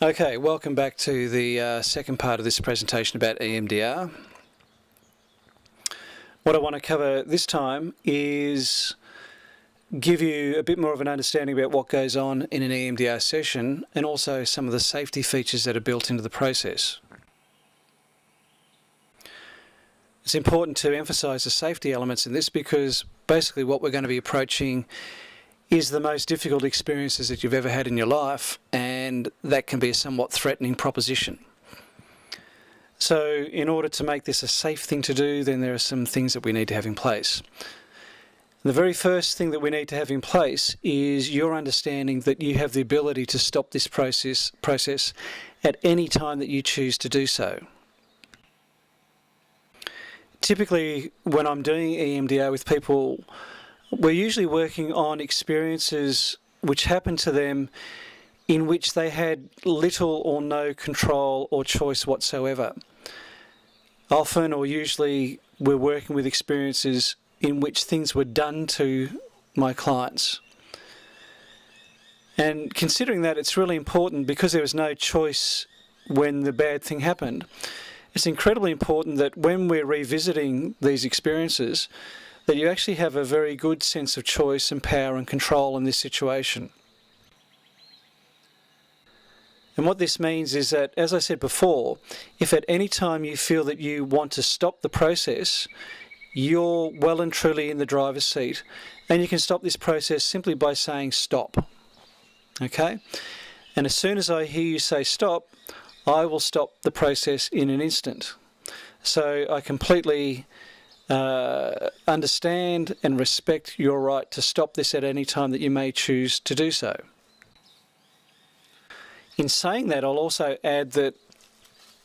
Okay, welcome back to the second part of this presentation about Emdr. What I want to cover this time is give you a bit more of an understanding about what goes on in an Emdr session and also some of the safety features that are built into the process. It's important to emphasise the safety elements in this because basically what we're going to be approaching is the most difficult experiences that you've ever had in your life, and that can be a somewhat threatening proposition. So in order to make this a safe thing to do, then there are some things that we need to have in place. The very first thing that we need to have in place is your understanding that you have the ability to stop this process at any time that you choose to do so. Typically, when I'm doing EMDR with people, we're usually working on experiences which happened to them in which they had little or no control or choice whatsoever. Often or usually we're working with experiences in which things were done to my clients. And considering that, it's really important, because there was no choice when the bad thing happened, it's incredibly important that when we're revisiting these experiences, that you actually have a very good sense of choice and power and control in this situation. And what this means is that, as I said before, if at any time you feel that you want to stop the process, you're well and truly in the driver's seat, and you can stop this process simply by saying stop. Okay? And as soon as I hear you say stop, I will stop the process in an instant. So I completely understand and respect your right to stop this at any time that you may choose to do so. In saying that, I'll also add that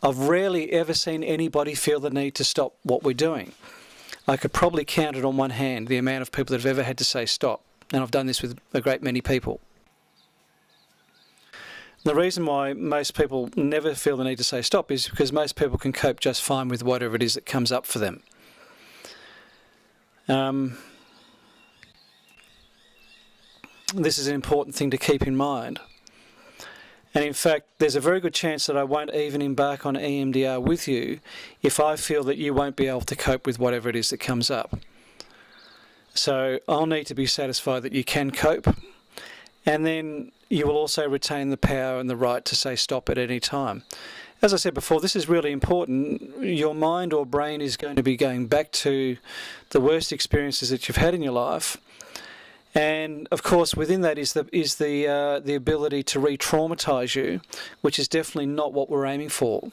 I've rarely ever seen anybody feel the need to stop what we're doing. I could probably count it on one hand, the amount of people that have ever had to say stop, and I've done this with a great many people. The reason why most people never feel the need to say stop is because most people can cope just fine with whatever it is that comes up for them. This is an important thing to keep in mind. And in fact, there's a very good chance that I won't even embark on EMDR with you if I feel that you won't be able to cope with whatever it is that comes up. So I'll need to be satisfied that you can cope, and then you will also retain the power and the right to say stop at any time. As I said before, this is really important. Your mind or brain is going to be going back to the worst experiences that you've had in your life. And of course, within that is the ability to re-traumatize you, which is definitely not what we're aiming for.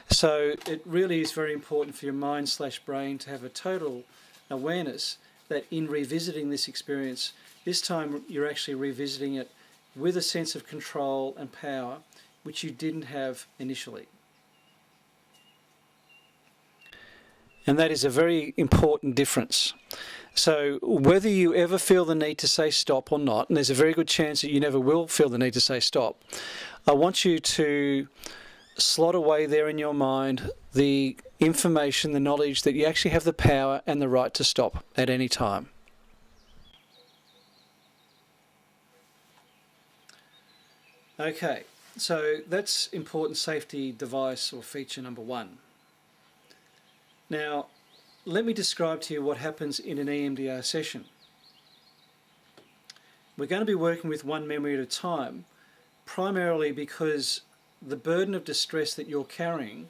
So it really is very important for your mind/brain to have a total awareness that in revisiting this experience, this time you're actually revisiting it with a sense of control and power, which you didn't have initially. And that is a very important difference. So whether you ever feel the need to say stop or not, and there's a very good chance that you never will feel the need to say stop, I want you to slot away there in your mind the information, the knowledge that you actually have the power and the right to stop at any time. Okay, so that's important safety device or feature number one. Now, let me describe to you what happens in an EMDR session. We're going to be working with one memory at a time, primarily because the burden of distress that you're carrying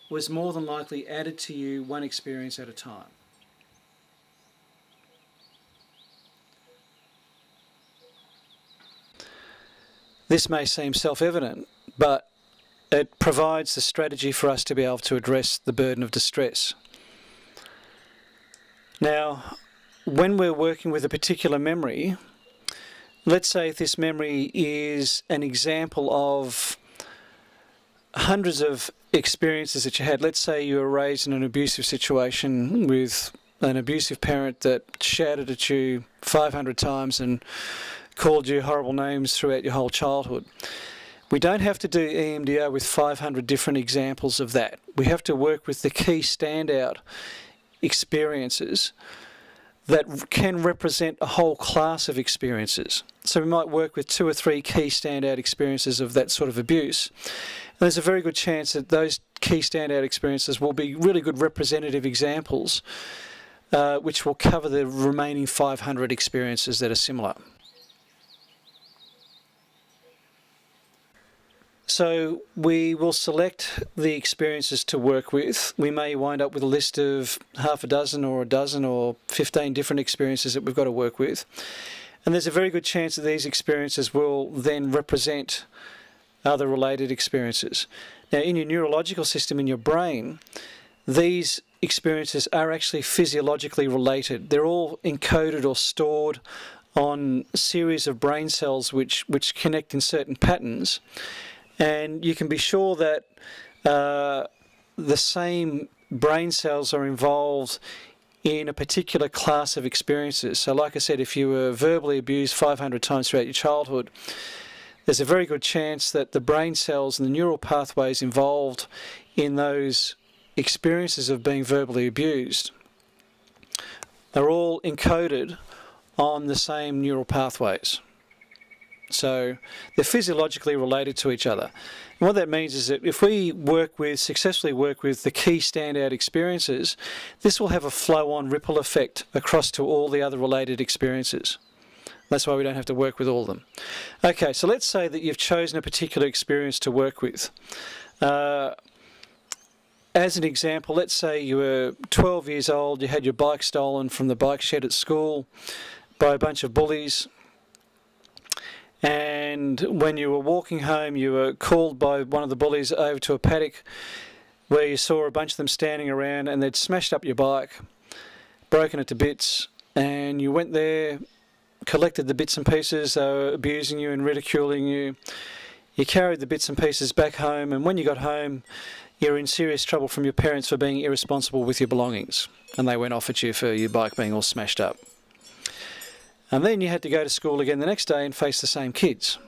was more than likely added to you one experience at a time. This may seem self-evident, but it provides the strategy for us to be able to address the burden of distress. Now, when we're working with a particular memory, let's say if this memory is an example of hundreds of experiences that you had. Let's say you were raised in an abusive situation with an abusive parent that shouted at you 500 times and called you horrible names throughout your whole childhood. We don't have to do EMDR with 500 different examples of that. We have to work with the key standout experiences that can represent a whole class of experiences. So we might work with 2 or 3 key standout experiences of that sort of abuse. And there's a very good chance that those key standout experiences will be really good representative examples, which will cover the remaining 500 experiences that are similar. So we will select the experiences to work with. We may wind up with a list of half a dozen or a dozen or 15 different experiences that we've got to work with. And there's a very good chance that these experiences will then represent other related experiences. Now, in your neurological system, in your brain, these experiences are actually physiologically related. They're all encoded or stored on a series of brain cells which connect in certain patterns. And you can be sure that the same brain cells are involved in a particular class of experiences. So like I said, if you were verbally abused 500 times throughout your childhood, there's a very good chance that the brain cells and the neural pathways involved in those experiences of being verbally abused are all encoded on the same neural pathways. So they're physiologically related to each other. And what that means is that if we successfully work with the key standout experiences, this will have a flow-on ripple effect across to all the other related experiences. That's why we don't have to work with all of them. Okay, so let's say that you've chosen a particular experience to work with. As an example, let's say you were 12 years old, you had your bike stolen from the bike shed at school by a bunch of bullies. And when you were walking home, you were called by one of the bullies over to a paddock where you saw a bunch of them standing around, and they'd smashed up your bike, broken it to bits, and you went there, collected the bits and pieces. They were abusing you and ridiculing you. You carried the bits and pieces back home, and when you got home, you were in serious trouble from your parents for being irresponsible with your belongings, and they went off at you for your bike being all smashed up. And then you had to go to school again the next day and face the same kids.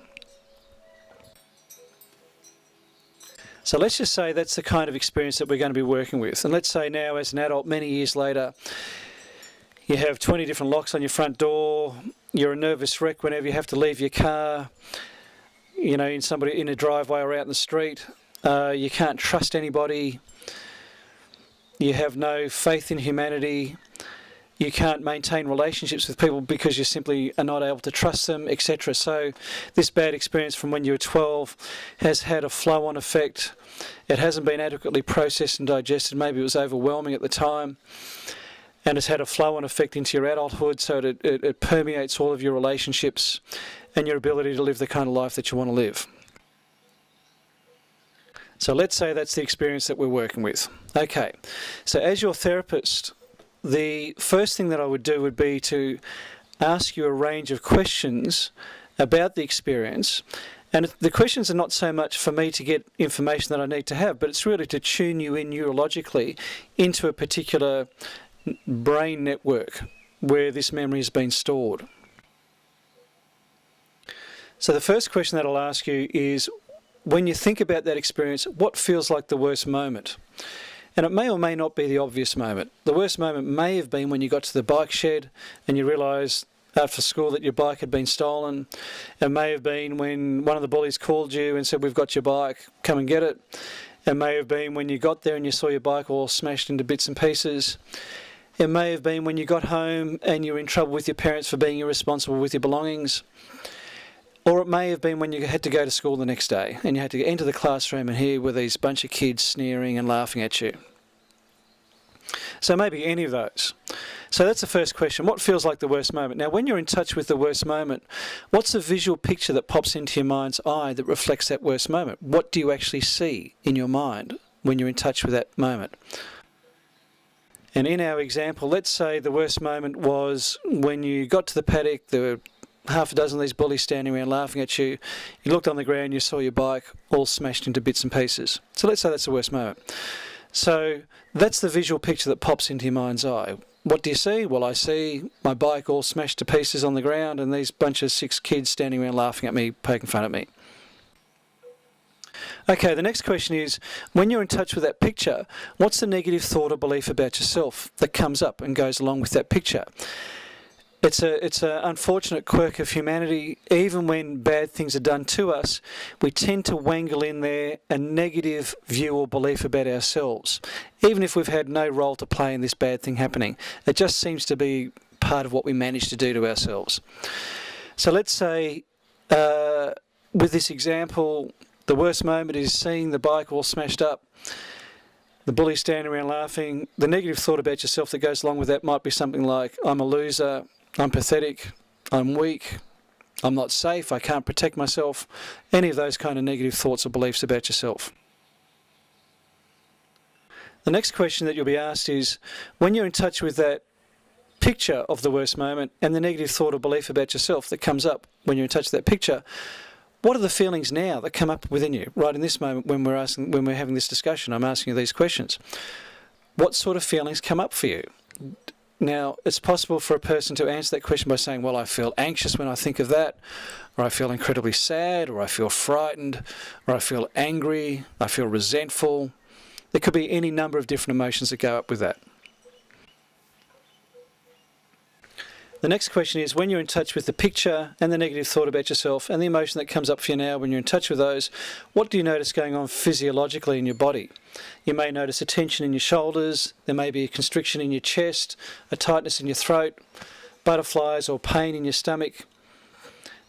So let's just say that's the kind of experience that we're going to be working with. And let's say now, as an adult, many years later, you have 20 different locks on your front door, you're a nervous wreck whenever you have to leave your car, you know, in a driveway or out in the street. You can't trust anybody. You have no faith in humanity. You can't maintain relationships with people because you simply are not able to trust them, etc. So this bad experience from when you were 12 has had a flow-on effect. It hasn't been adequately processed and digested. Maybe it was overwhelming at the time. And it's had a flow-on effect into your adulthood, so it permeates all of your relationships and your ability to live the kind of life that you want to live. So let's say that's the experience that we're working with. Okay, so as your therapist, the first thing that I would do would be to ask you a range of questions about the experience. And the questions are not so much for me to get information that I need to have, but it's really to tune you in neurologically into a particular brain network where this memory has been stored. So the first question that I'll ask you is, when you think about that experience, what feels like the worst moment? And it may or may not be the obvious moment. The worst moment may have been when you got to the bike shed and you realised after school that your bike had been stolen. It may have been when one of the bullies called you and said, "We've got your bike, come and get it." It may have been when you got there and you saw your bike all smashed into bits and pieces. It may have been when you got home and you were in trouble with your parents for being irresponsible with your belongings. Or it may have been when you had to go to school the next day and you had to enter the classroom and here were these bunch of kids sneering and laughing at you. So maybe any of those. So that's the first question. What feels like the worst moment? Now, when you're in touch with the worst moment, what's the visual picture that pops into your mind's eye that reflects that worst moment? What do you actually see in your mind when you're in touch with that moment? And in our example, let's say the worst moment was when you got to the paddock, there were half a dozen of these bullies standing around laughing at you. You looked on the ground, you saw your bike all smashed into bits and pieces. So let's say that's the worst moment. So that's the visual picture that pops into your mind's eye. What do you see? Well, I see my bike all smashed to pieces on the ground and these bunch of 6 kids standing around laughing at me, poking fun at me. Okay, the next question is, when you're in touch with that picture, what's the negative thought or belief about yourself that comes up and goes along with that picture? It's an unfortunate quirk of humanity. Even when bad things are done to us, we tend to wangle in there a negative view or belief about ourselves, even if we've had no role to play in this bad thing happening. It just seems to be part of what we manage to do to ourselves. So let's say, with this example, the worst moment is seeing the bike all smashed up, the bully standing around laughing. The negative thought about yourself that goes along with that might be something like, I'm a loser, I'm pathetic, I'm weak, I'm not safe, I can't protect myself. Any of those kind of negative thoughts or beliefs about yourself. The next question that you'll be asked is, when you're in touch with that picture of the worst moment and the negative thought or belief about yourself that comes up when you're in touch with that picture, what are the feelings now that come up within you right in this moment when we're having this discussion? I'm asking you these questions. What sort of feelings come up for you? Now, it's possible for a person to answer that question by saying, well, I feel anxious when I think of that, or I feel incredibly sad, or I feel frightened, or I feel angry, I feel resentful. There could be any number of different emotions that go up with that. The next question is, when you're in touch with the picture and the negative thought about yourself and the emotion that comes up for you now when you're in touch with those, what do you notice going on physiologically in your body? You may notice a tension in your shoulders, there may be a constriction in your chest, a tightness in your throat, butterflies or pain in your stomach.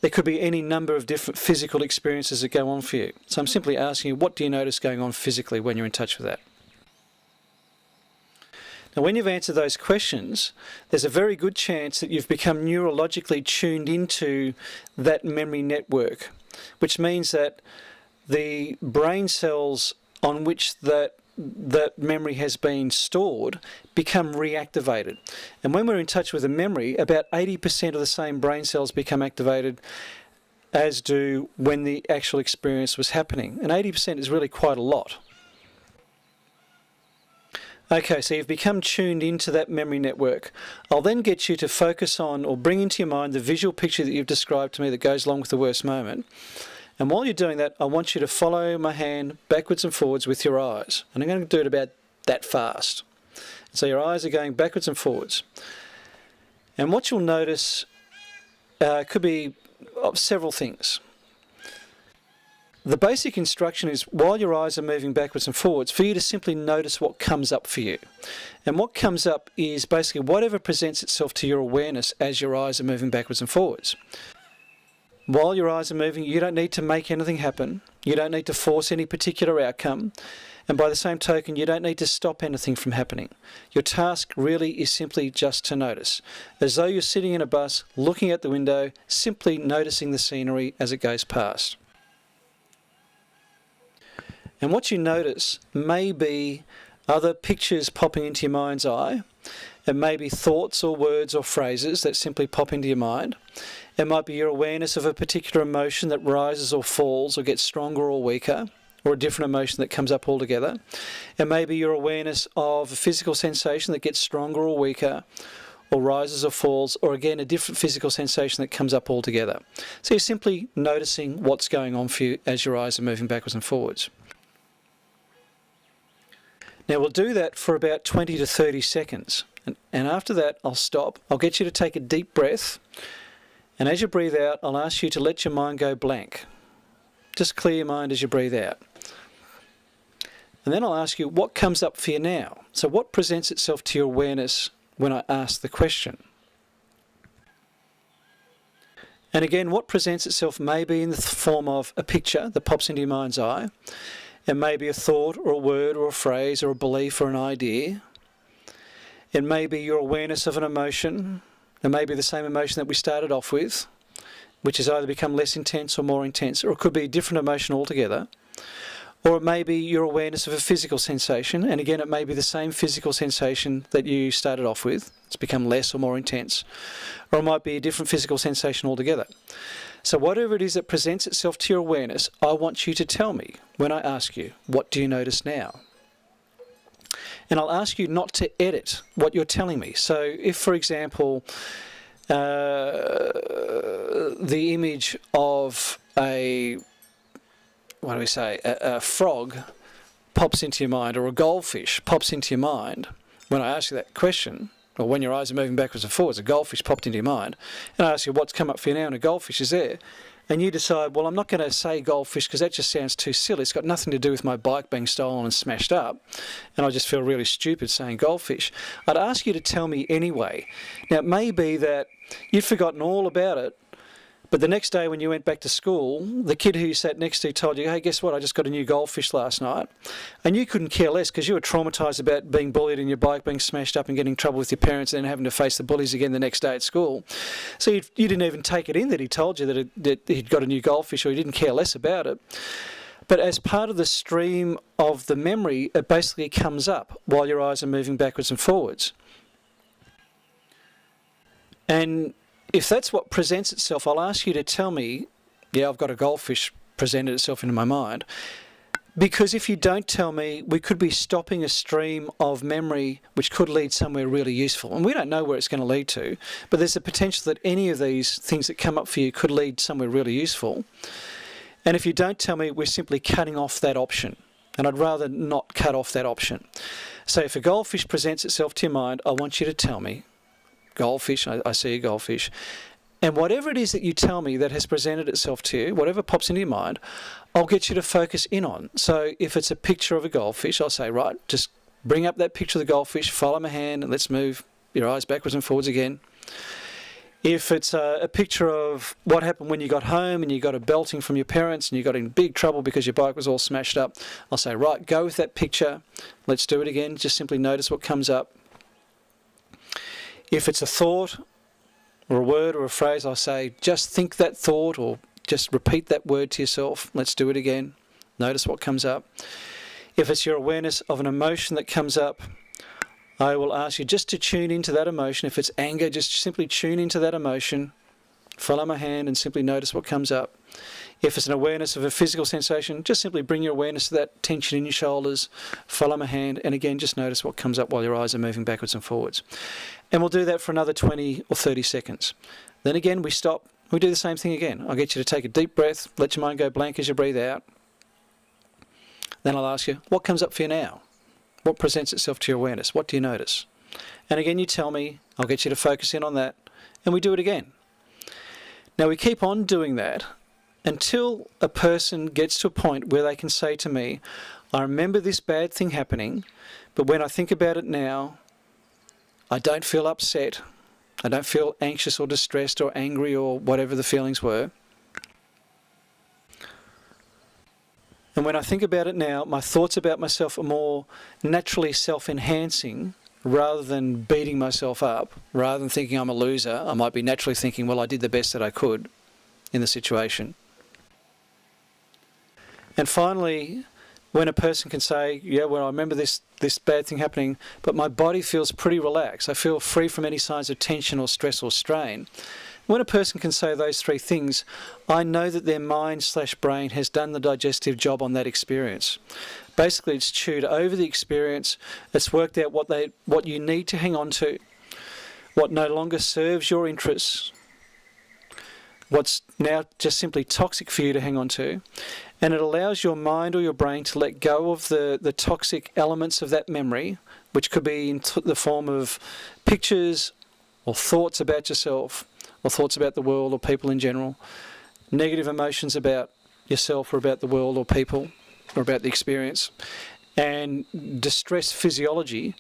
There could be any number of different physical experiences that go on for you. So I'm simply asking you, what do you notice going on physically when you're in touch with that? Now, when you've answered those questions, there's a very good chance that you've become neurologically tuned into that memory network, which means that the brain cells on which that memory has been stored become reactivated. And when we're in touch with a memory, about 80% of the same brain cells become activated as do when the actual experience was happening. And 80% is really quite a lot. Okay, so you've become tuned into that memory network. I'll then get you to focus on or bring into your mind the visual picture that you've described to me that goes along with the worst moment. And while you're doing that, I want you to follow my hand backwards and forwards with your eyes. And I'm going to do it about that fast. So your eyes are going backwards and forwards. And what you'll notice could be several things. The basic instruction is, while your eyes are moving backwards and forwards, for you to simply notice what comes up for you. And what comes up is basically whatever presents itself to your awareness as your eyes are moving backwards and forwards. While your eyes are moving, you don't need to make anything happen. You don't need to force any particular outcome. And by the same token, you don't need to stop anything from happening. Your task really is simply just to notice. As though you're sitting in a bus, looking out the window, simply noticing the scenery as it goes past. And what you notice may be other pictures popping into your mind's eye. It may be thoughts or words or phrases that simply pop into your mind. It might be your awareness of a particular emotion that rises or falls or gets stronger or weaker, or a different emotion that comes up altogether. It may be your awareness of a physical sensation that gets stronger or weaker, or rises or falls, or again a different physical sensation that comes up altogether. So you're simply noticing what's going on for you as your eyes are moving backwards and forwards. Now we'll do that for about 20 to 30 seconds. And after that, I'll stop. I'll get you to take a deep breath. And as you breathe out, I'll ask you to let your mind go blank. Just clear your mind as you breathe out. And then I'll ask you, what comes up for you now? So what presents itself to your awareness when I ask the question? And again, what presents itself may be in the form of a picture that pops into your mind's eye. It may be a thought or a word or a phrase or a belief or an idea. It may be your awareness of an emotion. It may be the same emotion that we started off with, which has either become less intense or more intense, or it could be a different emotion altogether. Or it may be your awareness of a physical sensation, and again it may be the same physical sensation that you started off with. It's become less or more intense. Or it might be a different physical sensation altogether. So whatever it is that presents itself to your awareness, I want you to tell me when I ask you, what do you notice now? And I'll ask you not to edit what you're telling me. So if, for example, the image of a what do we say, a frog pops into your mind, or a goldfish pops into your mind, when I ask you that question, or when your eyes are moving backwards and forwards, a goldfish popped into your mind, and I ask you what's come up for you now, and a goldfish is there, and you decide, well, I'm not going to say goldfish because that just sounds too silly. It's got nothing to do with my bike being stolen and smashed up, and I just feel really stupid saying goldfish. I'd ask you to tell me anyway. Now, it may be that you'd forgotten all about it, but the next day when you went back to school, the kid who you sat next to told you, hey, guess what, I just got a new goldfish last night. And you couldn't care less because you were traumatised about being bullied and your bike being smashed up and getting in trouble with your parents and then having to face the bullies again the next day at school. So you didn't even take it in that he told you that he'd got a new goldfish, or you didn't care less about it. But as part of the stream of the memory, it basically comes up while your eyes are moving backwards and forwards. And if that's what presents itself, I'll ask you to tell me, yeah, I've got a goldfish presented itself into my mind. Because if you don't tell me, we could be stopping a stream of memory which could lead somewhere really useful. And we don't know where it's going to lead to, but there's a potential that any of these things that come up for you could lead somewhere really useful. And if you don't tell me, we're simply cutting off that option. And I'd rather not cut off that option. So if a goldfish presents itself to your mind, I want you to tell me, goldfish, I see a goldfish, and whatever it is that you tell me that has presented itself to you, whatever pops into your mind, I'll get you to focus in on. So if it's a picture of a goldfish, I'll say, right, just bring up that picture of the goldfish, follow my hand, and let's move your eyes backwards and forwards again. If it's a picture of what happened when you got home and you got a belting from your parents and you got in big trouble because your bike was all smashed up, I'll say, right, go with that picture, let's do it again, just simply notice what comes up. If it's a thought or a word or a phrase, I'll say, just think that thought or just repeat that word to yourself. Let's do it again. Notice what comes up. If it's your awareness of an emotion that comes up, I will ask you just to tune into that emotion. If it's anger, just simply tune into that emotion. Follow my hand and simply notice what comes up. If it's an awareness of a physical sensation, just simply bring your awareness to that tension in your shoulders, follow my hand, and again, just notice what comes up while your eyes are moving backwards and forwards. And we'll do that for another 20 or 30 seconds. Then again, we stop. We do the same thing again. I'll get you to take a deep breath, let your mind go blank as you breathe out. Then I'll ask you, what comes up for you now? What presents itself to your awareness? What do you notice? And again, you tell me, I'll get you to focus in on that, and we do it again. Now we keep on doing that until a person gets to a point where they can say to me, I remember this bad thing happening, but when I think about it now, I don't feel upset, I don't feel anxious or distressed or angry or whatever the feelings were. And when I think about it now, my thoughts about myself are more naturally self-enhancing rather than beating myself up, rather than thinking I'm a loser. I might be naturally thinking, well, I did the best that I could in the situation. And finally, when a person can say, yeah, well, I remember this bad thing happening, but my body feels pretty relaxed. I feel free from any signs of tension or stress or strain. When a person can say those three things, I know that their mind/brain has done the digestive job on that experience. Basically, it's chewed over the experience, it's worked out what you need to hang on to, what no longer serves your interests, what's now just simply toxic for you to hang on to, and it allows your mind or your brain to let go of the toxic elements of that memory, which could be in the form of pictures or thoughts about yourself, or thoughts about the world or people in general, negative emotions about yourself or about the world or people or about the experience, and distress physiology,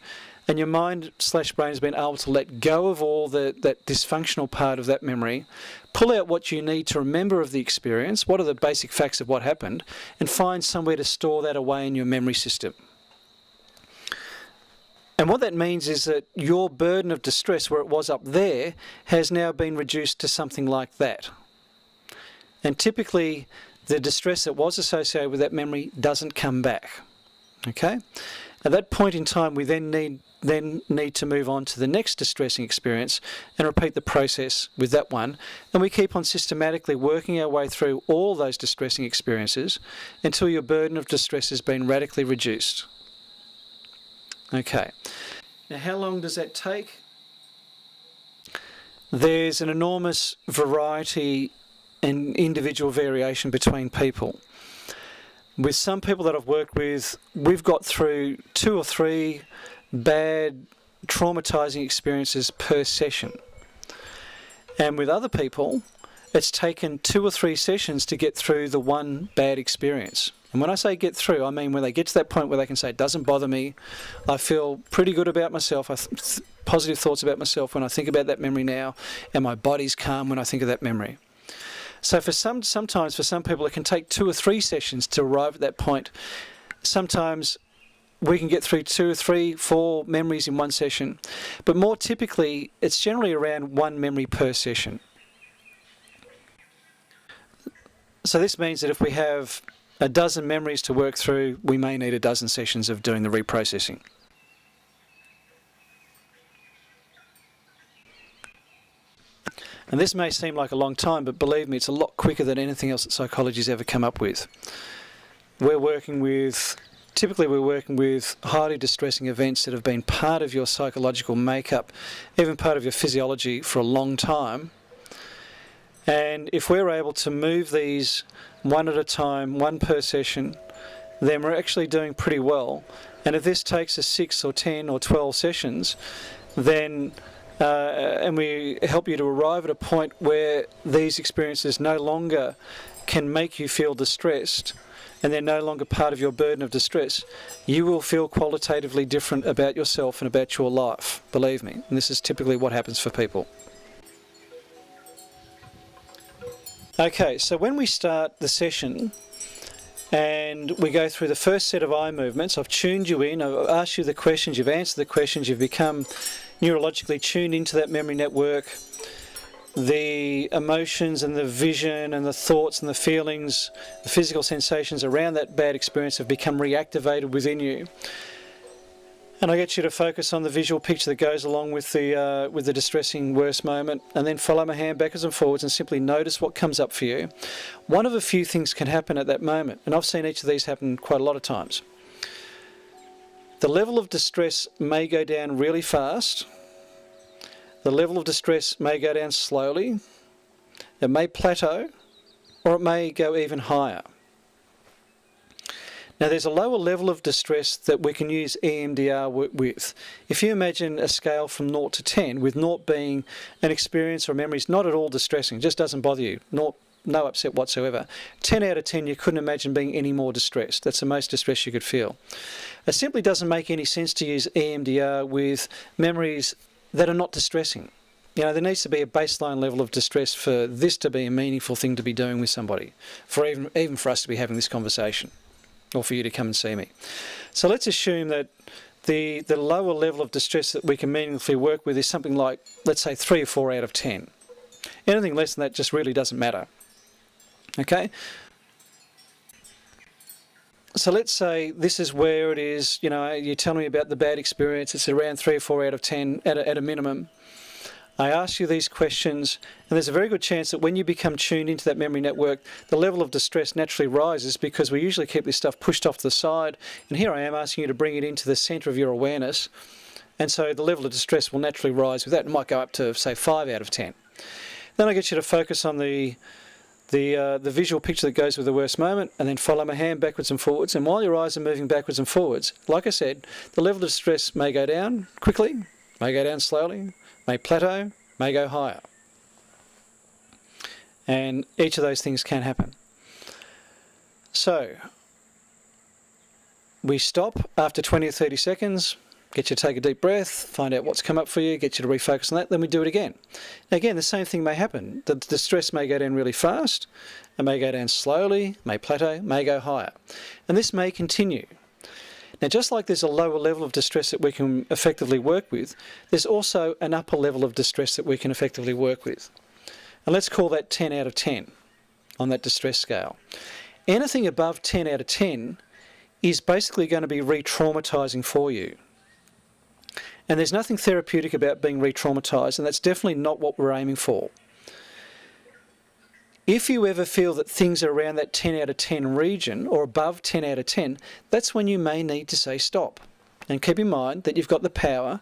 and your mind/brain has been able to let go of all that dysfunctional part of that memory, pull out what you need to remember of the experience, what are the basic facts of what happened, and find somewhere to store that away in your memory system. And what that means is that your burden of distress, where it was up there, has now been reduced to something like that. And typically, the distress that was associated with that memory doesn't come back. Okay? At that point in time, we then need to move on to the next distressing experience and repeat the process with that one. And we keep on systematically working our way through all those distressing experiences until your burden of distress has been radically reduced. Okay, now how long does that take? There's an enormous variety and individual variation between people. With some people that I've worked with, we've got through 2 or 3 bad, traumatizing experiences per session. And with other people, it's taken 2 or 3 sessions to get through the one bad experience. And when I say get through, I mean when they get to that point where they can say, it doesn't bother me, I feel pretty good about myself, positive thoughts about myself when I think about that memory now, and my body's calm when I think of that memory. So sometimes for some people it can take 2 or 3 sessions to arrive at that point. Sometimes we can get through 2 or 3, 4 memories in one session, but more typically it's generally around 1 memory per session. So this means that if we have a dozen memories to work through, we may need a dozen sessions of doing the reprocessing. And this may seem like a long time, but believe me, it's a lot quicker than anything else that psychology's ever come up with. Typically we're working with highly distressing events that have been part of your psychological makeup, even part of your physiology for a long time. And if we're able to move these one at a time, 1 per session, then we're actually doing pretty well. And if this takes us 6 or 10 or 12 sessions, then and we help you to arrive at a point where these experiences no longer can make you feel distressed, and they're no longer part of your burden of distress, you will feel qualitatively different about yourself and about your life, believe me. And this is typically what happens for people. Okay, so when we start the session and we go through the first set of eye movements, I've tuned you in, I've asked you the questions, you've answered the questions, you've become neurologically tuned into that memory network. The emotions and the vision and the thoughts and the feelings, the physical sensations around that bad experience have become reactivated within you. And I get you to focus on the visual picture that goes along with the distressing worst moment, and then follow my hand backwards and forwards and simply notice what comes up for you. One of a few things can happen at that moment, and I've seen each of these happen quite a lot of times. The level of distress may go down really fast. The level of distress may go down slowly. It may plateau, or it may go even higher. Now there's a lower level of distress that we can use EMDR with. If you imagine a scale from 0 to 10, with 0 being an experience or memory is not at all distressing, just doesn't bother you, no upset whatsoever. 10 out of 10 you couldn't imagine being any more distressed. That's the most distress you could feel. It simply doesn't make any sense to use EMDR with memories that are not distressing. You know, there needs to be a baseline level of distress for this to be a meaningful thing to be doing with somebody, for even for us to be having this conversation, or for you to come and see me. So let's assume that the lower level of distress that we can meaningfully work with is something like, let's say, 3 or 4 out of 10. Anything less than that just really doesn't matter. Okay? So let's say this is where it is, you know, you're telling me about the bad experience, it's around 3 or 4 out of 10 at a minimum. I ask you these questions, and there's a very good chance that when you become tuned into that memory network, the level of distress naturally rises, because we usually keep this stuff pushed off to the side, and here I am asking you to bring it into the centre of your awareness, and so the level of distress will naturally rise with that. It might go up to, say, 5 out of 10. Then I get you to focus on the visual picture that goes with the worst moment, and then follow my hand backwards and forwards, and while your eyes are moving backwards and forwards, like I said, the level of distress may go down quickly, may go down slowly, may plateau, may go higher. And each of those things can happen. So, we stop after 20 or 30 seconds, get you to take a deep breath, find out what's come up for you, get you to refocus on that, then we do it again. Now again, the same thing may happen. The distress may go down really fast, it may go down slowly, may plateau, may go higher. And this may continue. Now, just like there's a lower level of distress that we can effectively work with, there's also an upper level of distress that we can effectively work with. And let's call that 10 out of 10 on that distress scale. Anything above 10 out of 10 is basically going to be re-traumatising for you. And there's nothing therapeutic about being re-traumatised, and that's definitely not what we're aiming for. If you ever feel that things are around that 10 out of 10 region, or above 10 out of 10, that's when you may need to say stop. And keep in mind that you've got the power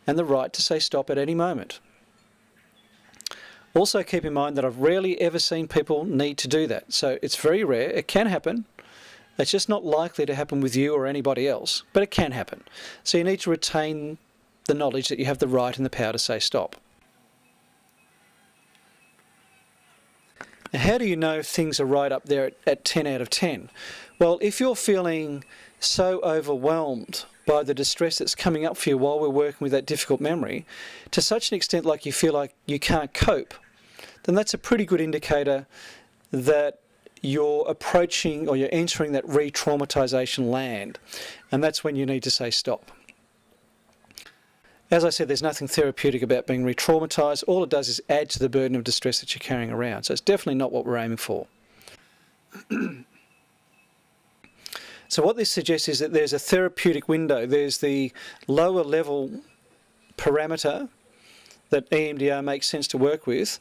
and the right to say stop at any moment. Also keep in mind that I've rarely ever seen people need to do that. So it's very rare. It can happen. It's just not likely to happen with you or anybody else, but it can happen. So you need to retain the knowledge that you have the right and the power to say stop. Now, how do you know if things are right up there at 10 out of 10? Well, if you're feeling so overwhelmed by the distress that's coming up for you while we're working with that difficult memory, to such an extent like you feel like you can't cope, then that's a pretty good indicator that you're approaching or you're entering that re-traumatization land. And that's when you need to say stop. As I said, there's nothing therapeutic about being re-traumatized. All it does is add to the burden of distress that you're carrying around. So it's definitely not what we're aiming for. So what this suggests is that there's a therapeutic window. There's the lower level parameter that EMDR makes sense to work with,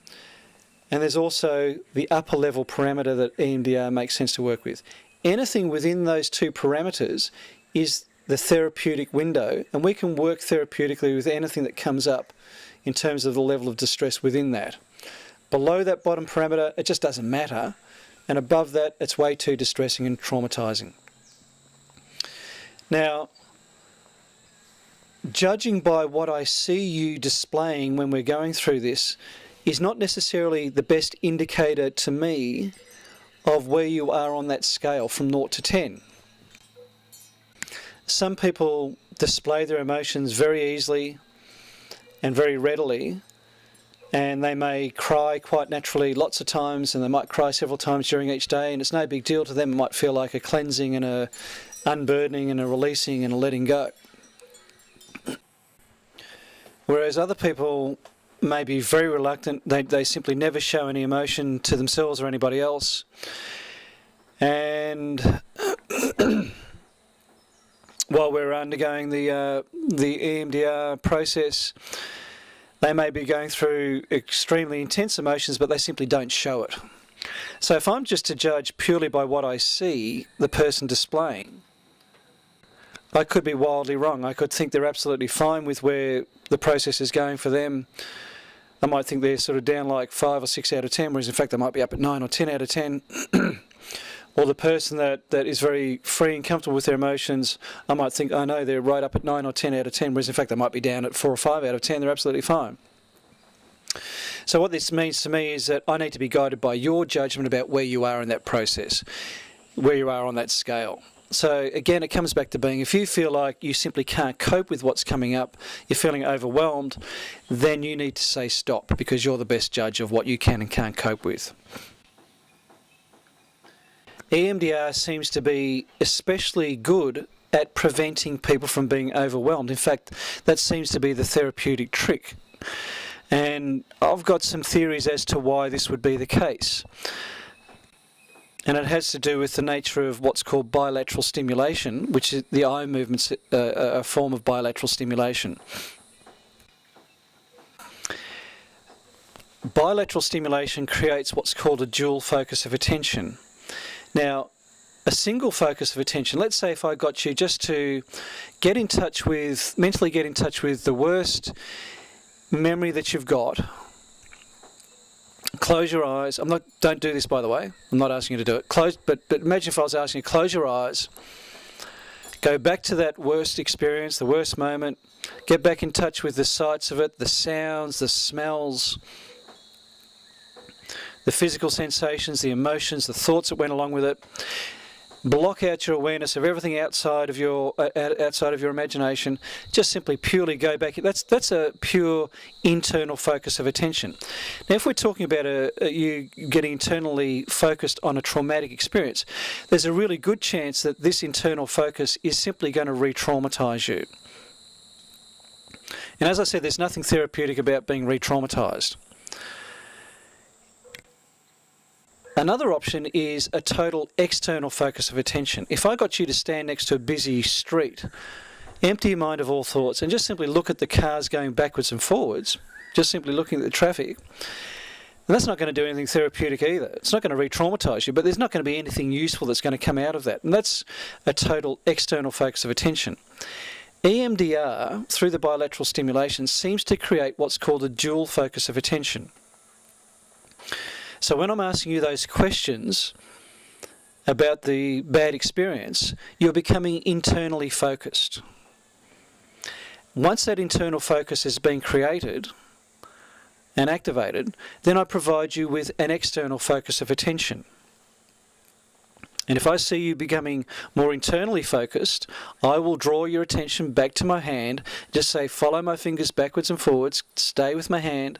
and there's also the upper level parameter that EMDR makes sense to work with. Anything within those two parameters is the therapeutic window, and we can work therapeutically with anything that comes up in terms of the level of distress within that. Below that bottom parameter, it just doesn't matter, and above that, it's way too distressing and traumatizing. Now, judging by what I see you displaying when we're going through this is not necessarily the best indicator to me of where you are on that scale from 0 to 10. Some people display their emotions very easily and very readily, and they may cry quite naturally lots of times, and they might cry several times during each day, and it's no big deal to them. It might feel like a cleansing and a unburdening and a releasing and a letting go. Whereas other people may be very reluctant, they simply never show any emotion to themselves or anybody else. And while we're undergoing the EMDR process, they may be going through extremely intense emotions, but they simply don't show it. So if I'm just to judge purely by what I see the person displaying, I could be wildly wrong. I could think they're absolutely fine with where the process is going for them. I might think they're sort of down like 5 or 6 out of 10, whereas in fact they might be up at 9 or 10 out of 10. Or the person that is very free and comfortable with their emotions, I might think, oh no, they're right up at 9 or 10 out of 10, whereas in fact they might be down at 4 or 5 out of 10. They're absolutely fine. So what this means to me is that I need to be guided by your judgment about where you are in that process, where you are on that scale. So again, it comes back to being, if you feel like you simply can't cope with what's coming up, you're feeling overwhelmed, then you need to say stop, because you're the best judge of what you can and can't cope with. EMDR seems to be especially good at preventing people from being overwhelmed. In fact, that seems to be the therapeutic trick. And I've got some theories as to why this would be the case. And it has to do with the nature of what's called bilateral stimulation, which is the eye movement's a form of bilateral stimulation. Bilateral stimulation creates what's called a dual focus of attention. Now, a single focus of attention, let's say if I got you just to get in touch with, mentally get in touch with the worst memory that you've got. Close your eyes. Don't do this, by the way. I'm not asking you to do it. But imagine if I was asking you, close your eyes. Go back to that worst experience, the worst moment. Get back in touch with the sights of it, the sounds, the smells, the physical sensations, the emotions, the thoughts that went along with it. Block out your awareness of everything outside of your imagination. Just simply purely go back. That's a pure internal focus of attention. Now, if we're talking about you getting internally focused on a traumatic experience, there's a really good chance that this internal focus is simply going to re-traumatize you. And as I said, there's nothing therapeutic about being re-traumatized. Another option is a total external focus of attention. If I got you to stand next to a busy street, empty your mind of all thoughts, and just simply look at the cars going backwards and forwards, just simply looking at the traffic, and that's not going to do anything therapeutic either. It's not going to re-traumatise you, but there's not going to be anything useful that's going to come out of that. And that's a total external focus of attention. EMDR, through the bilateral stimulation, seems to create what's called a dual focus of attention. So when I'm asking you those questions, about the bad experience, you're becoming internally focused. Once that internal focus has been created and activated, then I provide you with an external focus of attention. And if I see you becoming more internally focused, I will draw your attention back to my hand, just say follow my fingers backwards and forwards, stay with my hand,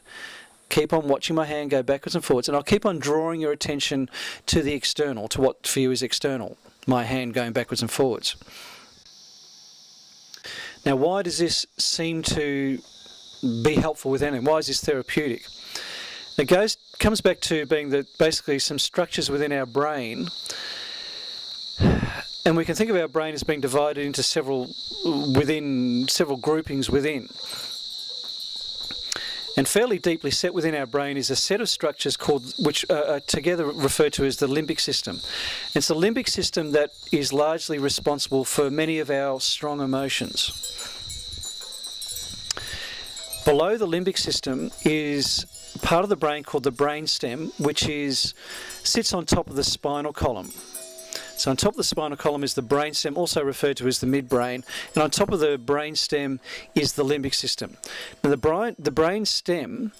keep on watching my hand go backwards and forwards, and I'll keep on drawing your attention to the external, to what for you is external, my hand going backwards and forwards. Now, why does this seem to be helpful with anything? Why is this therapeutic? It comes back to being basically some structures within our brain, and we can think of our brain as being divided into several groupings within. And fairly deeply set within our brain is a set of structures which are together referred to as the limbic system. It's the limbic system that is largely responsible for many of our strong emotions. Below the limbic system is part of the brain called the brainstem, which sits on top of the spinal column. So on top of the spinal column is the brainstem, also referred to as the midbrain, and on top of the brainstem is the limbic system. Now the brainstem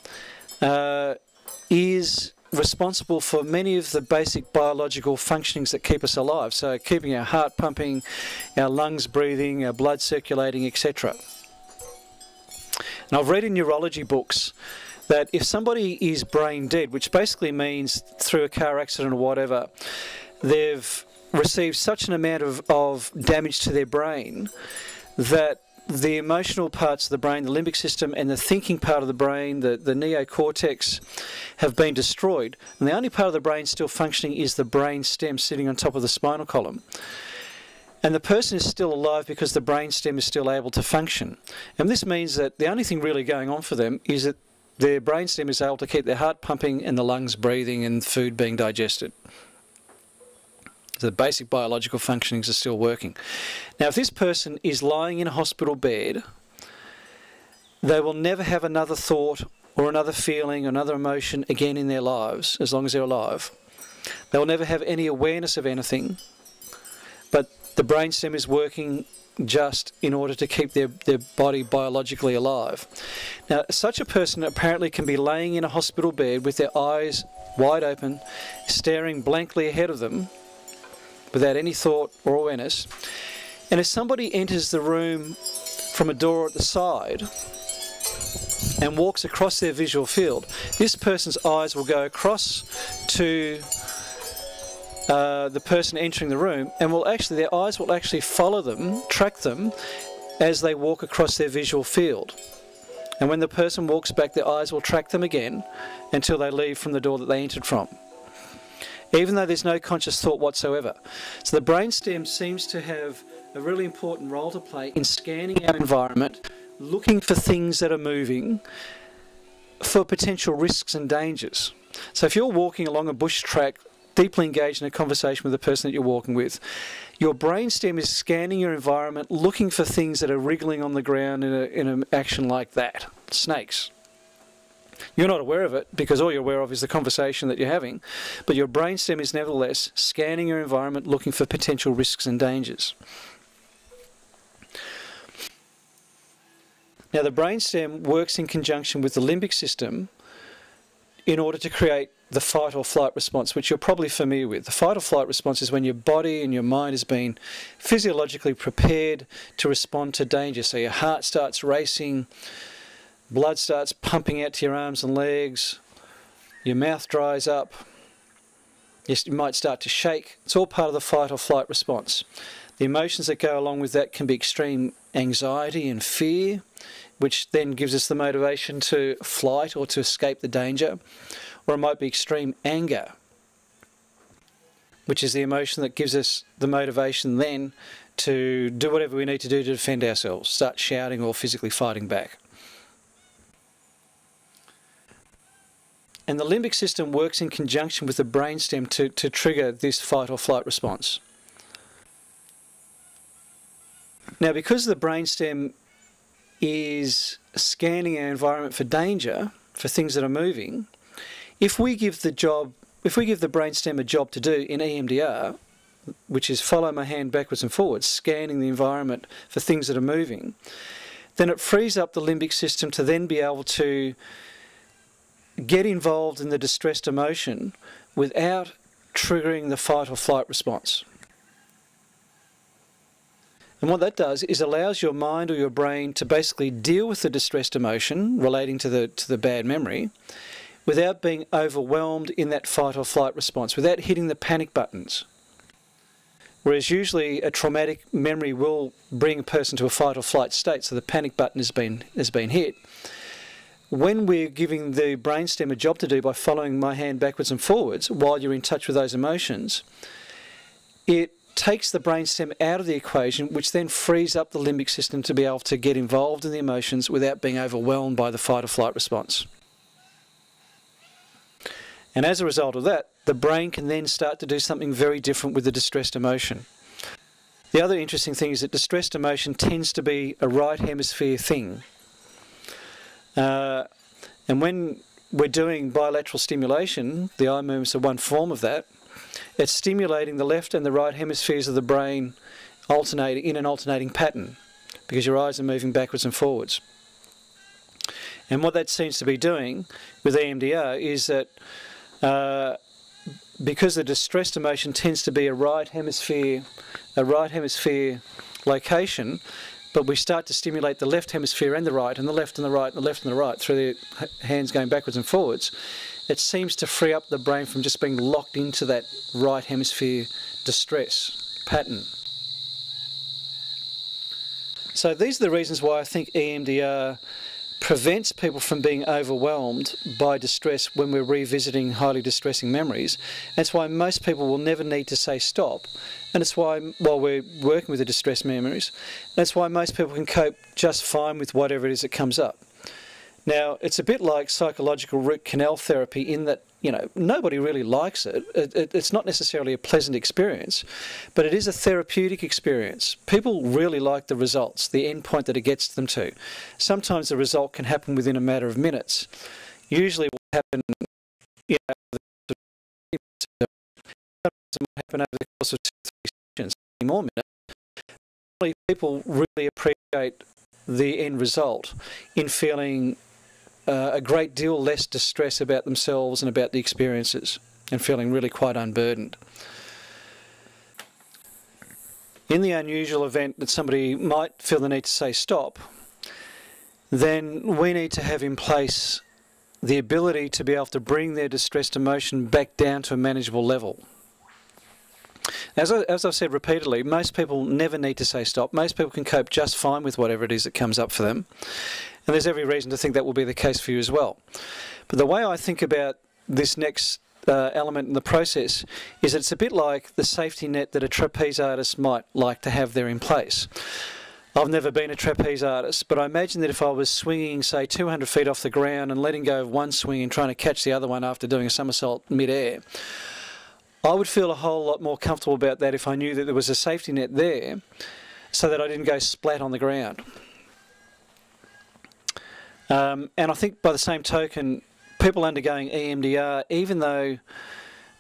is responsible for many of the basic biological functionings that keep us alive, so keeping our heart pumping, our lungs breathing, our blood circulating, etc. And I've read in neurology books that if somebody is brain dead, which basically means through a car accident or whatever, they've received such an amount of damage to their brain that the emotional parts of the brain, the limbic system, and the thinking part of the brain, the neocortex, have been destroyed. And the only part of the brain still functioning is the brain stem sitting on top of the spinal column. And the person is still alive because the brain stem is still able to function. And this means that the only thing really going on for them is that their brain stem is able to keep their heart pumping and the lungs breathing and food being digested. The basic biological functionings are still working. Now, if this person is lying in a hospital bed, they will never have another thought or another feeling or another emotion again in their lives, as long as they're alive. They will never have any awareness of anything, but the brainstem is working just in order to keep their body biologically alive. Now, such a person apparently can be laying in a hospital bed with their eyes wide open, staring blankly ahead of them, without any thought or awareness. And if somebody enters the room from a door at the side and walks across their visual field, this person's eyes will go across to the person entering the room, and their eyes will actually follow them, track them, as they walk across their visual field. And when the person walks back, their eyes will track them again until they leave from the door that they entered from, even though there's no conscious thought whatsoever. So the brainstem seems to have a really important role to play in scanning our environment, looking for things that are moving, for potential risks and dangers. So if you're walking along a bush track, deeply engaged in a conversation with the person that you're walking with, your brainstem is scanning your environment, looking for things that are wriggling on the ground in an action like that. Snakes. You're not aware of it because all you're aware of is the conversation that you're having, but your brainstem is nevertheless scanning your environment, looking for potential risks and dangers. Now, the brainstem works in conjunction with the limbic system in order to create the fight or flight response, which you're probably familiar with. The fight or flight response is when your body and your mind has been physiologically prepared to respond to danger. So your heart starts racing, blood starts pumping out to your arms and legs, your mouth dries up, you might start to shake. It's all part of the fight or flight response. The emotions that go along with that can be extreme anxiety and fear, which then gives us the motivation to flight or to escape the danger. Or it might be extreme anger, which is the emotion that gives us the motivation then to do whatever we need to do to defend ourselves, start shouting or physically fighting back. And the limbic system works in conjunction with the brainstem to trigger this fight or flight response. Now, because the brainstem is scanning our environment for danger, for things that are moving, if we give the brainstem a job to do in EMDR, which is follow my hand backwards and forwards, scanning the environment for things that are moving, then it frees up the limbic system to then be able to get involved in the distressed emotion without triggering the fight or flight response. And what that does is allows your mind or your brain to basically deal with the distressed emotion relating to the bad memory without being overwhelmed in that fight or flight response, without hitting the panic buttons. Whereas usually a traumatic memory will bring a person to a fight or flight state, so the panic button has been hit. When we're giving the brainstem a job to do by following my hand backwards and forwards while you're in touch with those emotions, it takes the brainstem out of the equation, which then frees up the limbic system to be able to get involved in the emotions without being overwhelmed by the fight or flight response. And as a result of that, the brain can then start to do something very different with the distressed emotion. The other interesting thing is that distressed emotion tends to be a right hemisphere thing. And when we're doing bilateral stimulation, the eye movements are one form of that, it's stimulating the left and the right hemispheres of the brain alternating in an alternating pattern because your eyes are moving backwards and forwards. And what that seems to be doing with EMDR is that because the distressed emotion tends to be a right hemisphere location, but we start to stimulate the left hemisphere and the right, and the left and the right, and the left and the right through the hands going backwards and forwards, it seems to free up the brain from just being locked into that right hemisphere distress pattern. So these are the reasons why I think EMDR prevents people from being overwhelmed by distress when we're revisiting highly distressing memories. That's why most people will never need to say stop. And it's why, while we're working with the distressed memories, that's why most people can cope just fine with whatever it is that comes up. Now, it's a bit like psychological root canal therapy in that, you know, nobody really likes it. It's not necessarily a pleasant experience, but it is a therapeutic experience. People really like the results, the endpoint that it gets them to. Sometimes the result can happen within a matter of minutes. Usually what happen, you know, it might happen over the course of 2-3 sessions, more minutes. People really appreciate the end result in feeling a great deal less distress about themselves and about the experiences, and feeling really quite unburdened. In the unusual event that somebody might feel the need to say stop, then we need to have in place the ability to be able to bring their distressed emotion back down to a manageable level. As I've said repeatedly, most people never need to say stop. Most people can cope just fine with whatever it is that comes up for them. And there's every reason to think that will be the case for you as well. But the way I think about this next element in the process is that it's a bit like the safety net that a trapeze artist might like to have there in place. I've never been a trapeze artist, but I imagine that if I was swinging, say, 200 feet off the ground and letting go of one swing and trying to catch the other one after doing a somersault midair, I would feel a whole lot more comfortable about that if I knew that there was a safety net there so that I didn't go splat on the ground. And I think by the same token, people undergoing EMDR, even though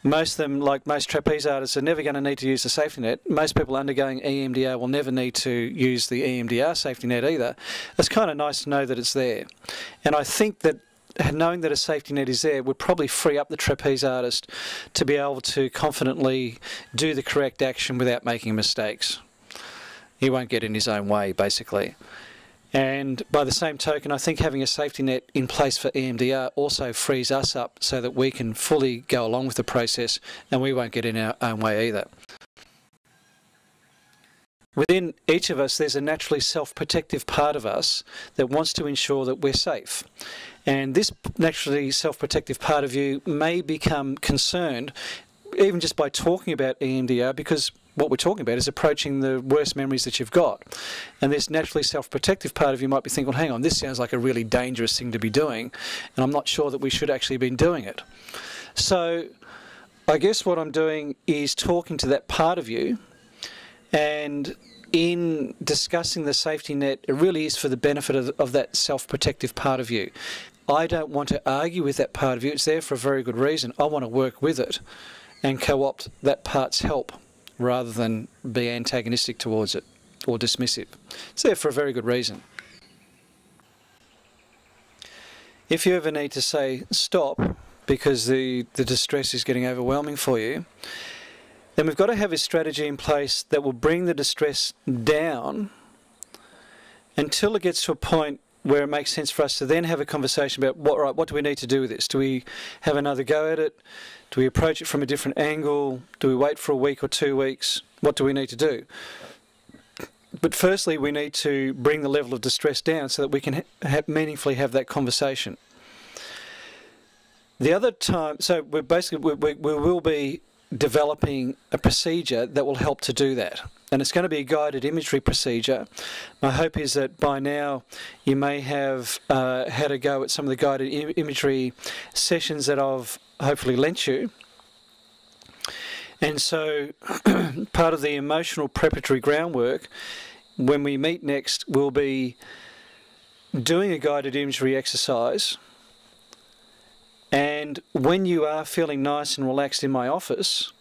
most of them, like most trapeze artists, are never going to need to use the safety net, most people undergoing EMDR will never need to use the EMDR safety net either. It's kind of nice to know that it's there. And I think that knowing that a safety net is there would probably free up the trapeze artist to be able to confidently do the correct action without making mistakes. He won't get in his own way, basically. And by the same token, I think having a safety net in place for EMDR also frees us up so that we can fully go along with the process and we won't get in our own way either. Within each of us, there's a naturally self-protective part of us that wants to ensure that we're safe. And this naturally self-protective part of you may become concerned, even just by talking about EMDR, because what we're talking about is approaching the worst memories that you've got. And this naturally self-protective part of you might be thinking, well, hang on, this sounds like a really dangerous thing to be doing, and I'm not sure that we should actually be doing it. So I guess what I'm doing is talking to that part of you, and in discussing the safety net, it really is for the benefit of that self-protective part of you. I don't want to argue with that part of you. It's there for a very good reason. I want to work with it and co-opt that part's help rather than be antagonistic towards it or dismissive. It's there for a very good reason. If you ever need to say stop because the distress is getting overwhelming for you, then we've got to have a strategy in place that will bring the distress down until it gets to a point where it makes sense for us to then have a conversation about what do we need to do with this? Do we have another go at it? Do we approach it from a different angle? Do we wait for a week or 2 weeks? What do we need to do? But firstly, we need to bring the level of distress down so that we can meaningfully have that conversation. The other time, so we will be developing a procedure that will help to do that. And it's going to be a guided imagery procedure. My hope is that by now you may have had a go at some of the guided imagery sessions that I've hopefully lent you. And so part of the emotional preparatory groundwork, when we meet next, will be doing a guided imagery exercise. And when you are feeling nice and relaxed in my office,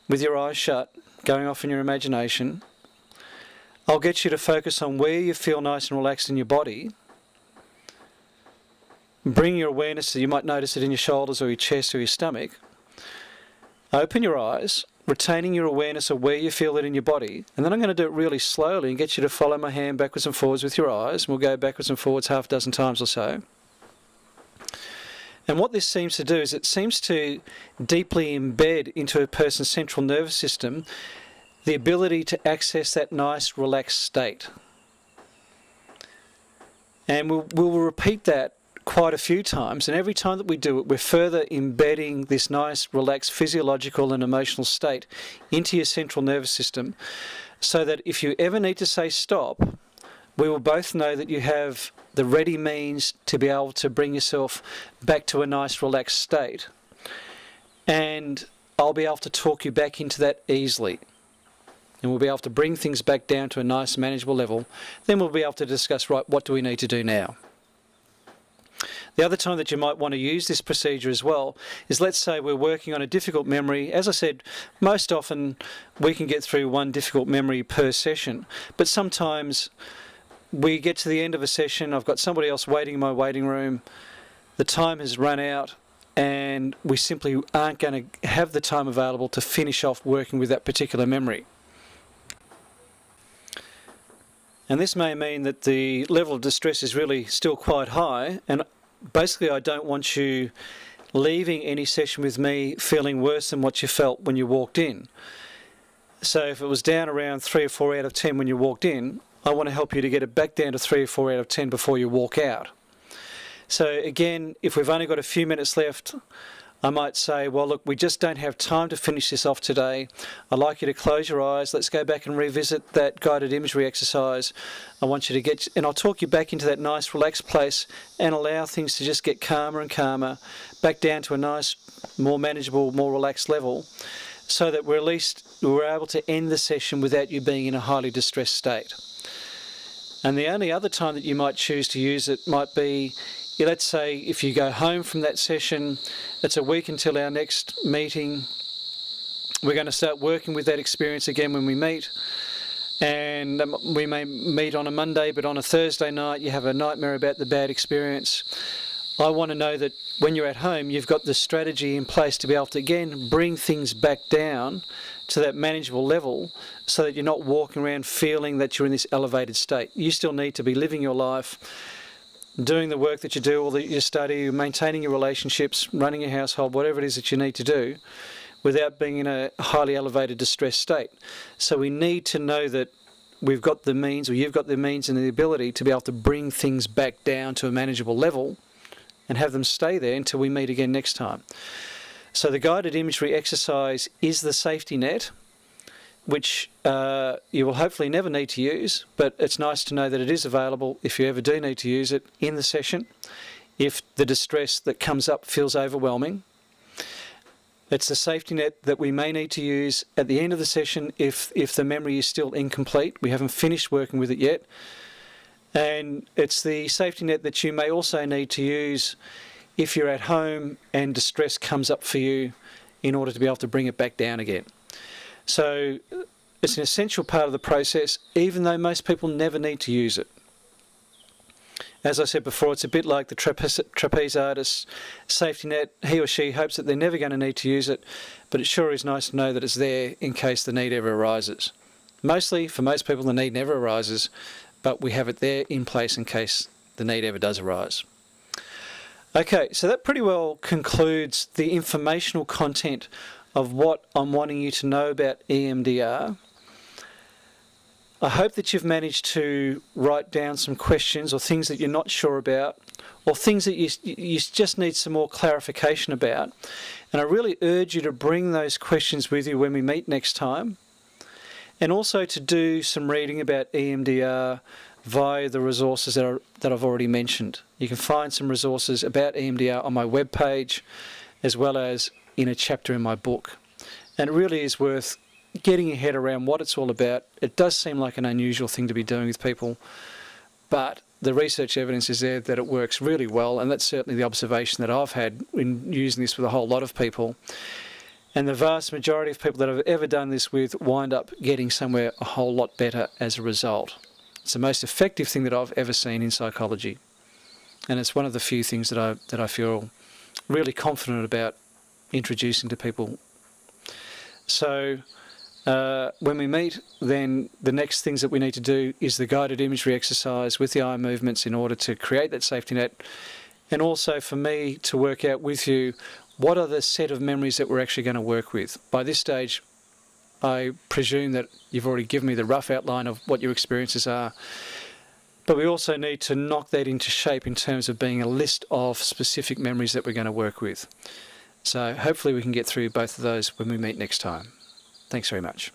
with your eyes shut, going off in your imagination, I'll get you to focus on where you feel nice and relaxed in your body. Bring your awareness, so you might notice it in your shoulders or your chest or your stomach. Open your eyes, retaining your awareness of where you feel it in your body. And then I'm going to do it really slowly and get you to follow my hand backwards and forwards with your eyes. We'll go backwards and forwards half a dozen times or so. And what this seems to do is it seems to deeply embed into a person's central nervous system the ability to access that nice, relaxed state. And we'll repeat that quite a few times, and every time that we do it, we're further embedding this nice, relaxed, physiological and emotional state into your central nervous system, so that if you ever need to say stop, we will both know that you have the ready means to be able to bring yourself back to a nice, relaxed state. And I'll be able to talk you back into that easily. And we'll be able to bring things back down to a nice, manageable level. Then we'll be able to discuss, right, what do we need to do now? The other time that you might want to use this procedure as well is, let's say we're working on a difficult memory. As I said, most often we can get through one difficult memory per session, but sometimes we get to the end of a session, I've got somebody else waiting in my waiting room, the time has run out, and we simply aren't going to have the time available to finish off working with that particular memory. And this may mean that the level of distress is really still quite high, and basically I don't want you leaving any session with me feeling worse than what you felt when you walked in. So if it was down around 3 or 4 out of 10 when you walked in, I want to help you to get it back down to 3 or 4 out of 10 before you walk out. So again, if we've only got a few minutes left, I might say, well, look, we just don't have time to finish this off today. I'd like you to close your eyes. Let's go back and revisit that guided imagery exercise. I want you to get, and I'll talk you back into that nice, relaxed place and allow things to just get calmer and calmer, back down to a nice, more manageable, more relaxed level, so that we're able to end the session without you being in a highly distressed state. And the only other time that you might choose to use it might be, let's say if you go home from that session, it's a week until our next meeting, we're going to start working with that experience again when we meet, and we may meet on a Monday, but on a Thursday night you have a nightmare about the bad experience. I want to know that when you're at home, you've got the strategy in place to be able to, again, bring things back down to that manageable level, so that you're not walking around feeling that you're in this elevated state. You still need to be living your life, doing the work that you do, or that you study, maintaining your relationships, running your household, whatever it is that you need to do, without being in a highly elevated distressed state. So we need to know that we've got the means, or you've got the means and the ability to be able to bring things back down to a manageable level and have them stay there until we meet again next time. So the guided imagery exercise is the safety net, which you will hopefully never need to use, but it's nice to know that it is available if you ever do need to use it in the session, if the distress that comes up feels overwhelming. It's the safety net that we may need to use at the end of the session if the memory is still incomplete, we haven't finished working with it yet. And it's the safety net that you may also need to use if you're at home and distress comes up for you, in order to be able to bring it back down again. So it's an essential part of the process, even though most people never need to use it. As I said before, it's a bit like the trapeze artist's safety net. He or she hopes that they're never going to need to use it, but it sure is nice to know that it's there in case the need ever arises. Mostly, for most people, the need never arises, but we have it there in place in case the need ever does arise. Okay, so that pretty well concludes the informational content of what I'm wanting you to know about EMDR. I hope that you've managed to write down some questions or things that you're not sure about, or things that you just need some more clarification about. And I really urge you to bring those questions with you when we meet next time, and also to do some reading about EMDR via the resources that I've already mentioned. You can find some resources about EMDR on my webpage, as well as in a chapter in my book. And it really is worth getting your head around what it's all about. It does seem like an unusual thing to be doing with people, but the research evidence is there that it works really well, and that's certainly the observation that I've had in using this with a whole lot of people. And the vast majority of people that I've ever done this with wind up getting somewhere a whole lot better as a result. It's the most effective thing that I've ever seen in psychology, and it's one of the few things that I feel really confident about introducing to people. So when we meet, then the next things that we need to do is the guided imagery exercise with the eye movements in order to create that safety net, and also for me to work out with you what are the set of memories that we're actually going to work with. By this stage, I presume that you've already given me the rough outline of what your experiences are, but we also need to knock that into shape in terms of being a list of specific memories that we're going to work with. So hopefully we can get through both of those when we meet next time. Thanks very much.